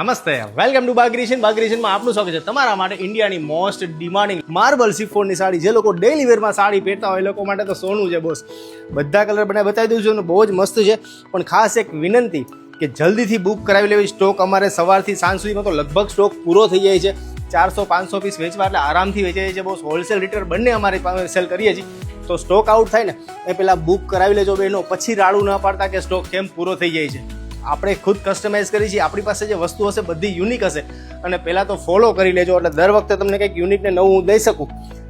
નમસ્તે, welcome to બાગરીશનમાં આપનું સ્વાગત છે તમારા માટે ઇન્ડિયાની મોસ્ટ ડિમાન્ડિંગ માર્બલ શિફોનની સાડી. જે લોકો ડેઇલી વેરમાં સાડી પહેરતા હોય એ લોકો માટે તો સોનું છે બોસ. બધા કલર મને બતાવી દઉં છું અને બહુ જ મસ્ત છે. પણ ખાસ એક વિનંતી કે જલ્દીથી બુક કરાવી લેવી. સ્ટોક અમારે સવારથી સાંજ સુધીમાં તો લગભગ સ્ટોક પૂરો થઈ જાય છે. 400-500 પીસ વેચવા એટલે આરામથી વેચાય છે બોસ. હોલસેલ રિટેલ બંને અમારી પાસે સેલ કરીએ છીએ. તો સ્ટોક આઉટ થાય ને એ પહેલાં બુક કરાવી લેજો બહેનો. પછી રાડું ન પાડતા કે સ્ટોક કેમ પૂરો થઈ જાય છે. આપણે ખુદ કસ્ટમાઇઝ કરી છીએ. આપણી પાસે જે વસ્તુ હશે બધી યુનિક હશે. અને પહેલાં તો ફોલો કરી લેજો એટલે દર વખતે તમને કંઈક યુનિક ને નવું હું દઈ શકું.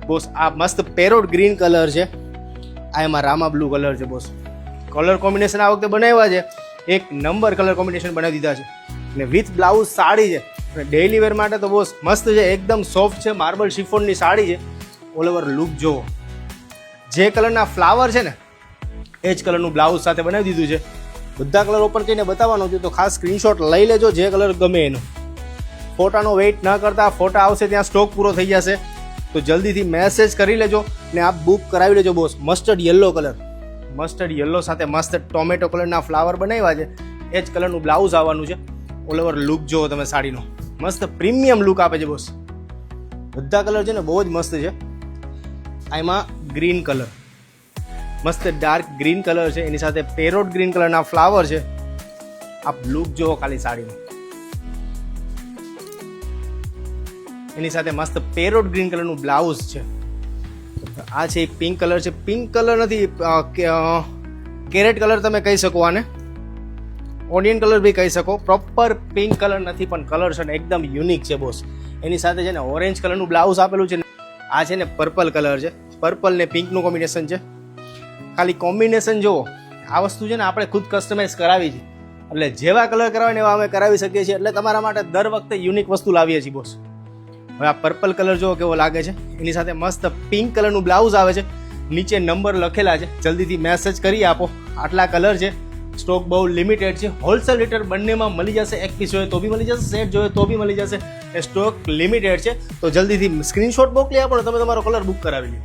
બોસ આ મસ્ત પેરોટ ગ્રીન કલર છે. આ એમાં રામા બ્લુ કલર છે બોસ. કલર કોમ્બિનેશન આ વખતે બનાવ્યા છે. એક નંબર કલર કોમ્બિનેશન બનાવી દીધા છે. અને વિથ બ્લાઉઝ સાડી છે. અને ડેઇલી વેર માટે તો બોસ મસ્ત છે. એકદમ સોફ્ટ છે. માર્બલ શિફોનની સાડી છે. ઓલ ઓવર લુક જુઓ. જે કલરના ફ્લાવર છે ને એ જ કલરનું બ્લાઉઝ સાથે બનાવી દીધું છે. બધા કલર ઓપન કરીને બતાવવાનો છે તો ખાસ સ્ક્રીનશોટ લઈ લેજો જે કલર ગમે એનો. ફોટાનો વેઇટ ન કરતા, ફોટા આવશે ત્યાં સ્ટોક પૂરો થઈ જશે. તો જલ્દીથી મેસેજ કરી લેજો ને આપ બુક કરાવી લેજો boss. Mustard yellow colour, mustard yellow સાથે મસ્ત ટોમેટો કલરના ફ્લાવર બનાવ્યા છે. એ જ કલરનું બ્લાઉઝ આવવાનું છે. ઓલ ઓવર લુક જુઓ તમે સાડીનો. મસ્ત પ્રીમિયમ લુક આપે છે બોસ. બધા કલર છે ને બહુ જ મસ્ત છે. એમાં ગ્રીન કલર, મસ્ત ડાર્ક ગ્રીન કલર છે. એની સાથે પેરોટ ગ્રીન કલરના ફ્લાવર છે. આ લુક જુઓ ખાલી સાડીનો. એની સાથે મસ્ત પેરોટ ગ્રીન કલરનું બ્લાઉઝ છે. આ છે પિંક કલર છે. પિંક કલર નથી, કેરેટ કલર તમે કહી શકો આને. ઓનિયન કલર બી કહી શકો. પ્રોપર પિંક કલર નથી પણ કલર છે ને એકદમ યુનિક છે બોસ. એની સાથે છે ને ઓરેન્જ કલરનું બ્લાઉઝ આપેલું છે. આ છે ને પર્પલ કલર છે. પર્પલ ને પિંકનું કોમ્બિનેશન છે. ખાલી કોમ્બિનેશન જુઓ. આ વસ્તુ છે ને આપણે ખુદ કસ્ટમાઇઝ કરાવી છે. એટલે જેવા કલર કરાવે ને એવા અમે કરાવી શકીએ છીએ. એટલે તમારા માટે દર વખતે યુનિક વસ્તુ લાવીએ છીએ બોસ. હવે આ પર્પલ કલર જુઓ કેવો લાગે છે. એની સાથે મસ્ત પિંક કલરનું બ્લાઉઝ આવે છે. નીચે નંબર લખેલા છે. જલ્દીથી મેસેજ કરી આપો. આટલા કલર છે. સ્ટોક બહુ લિમિટેડ છે. હોલસેલ રિટેલ બંનેમાં મળી જશે. એક પીસ જોઈએ તો બી મળી જશે, સેટ જોઈએ તો બી મળી જશે. એ સ્ટોક લિમિટેડ છે. તો જલ્દીથી સ્ક્રીનશોટ મોકલી આપો ને તમે તમારો કલર બુક કરાવી લો.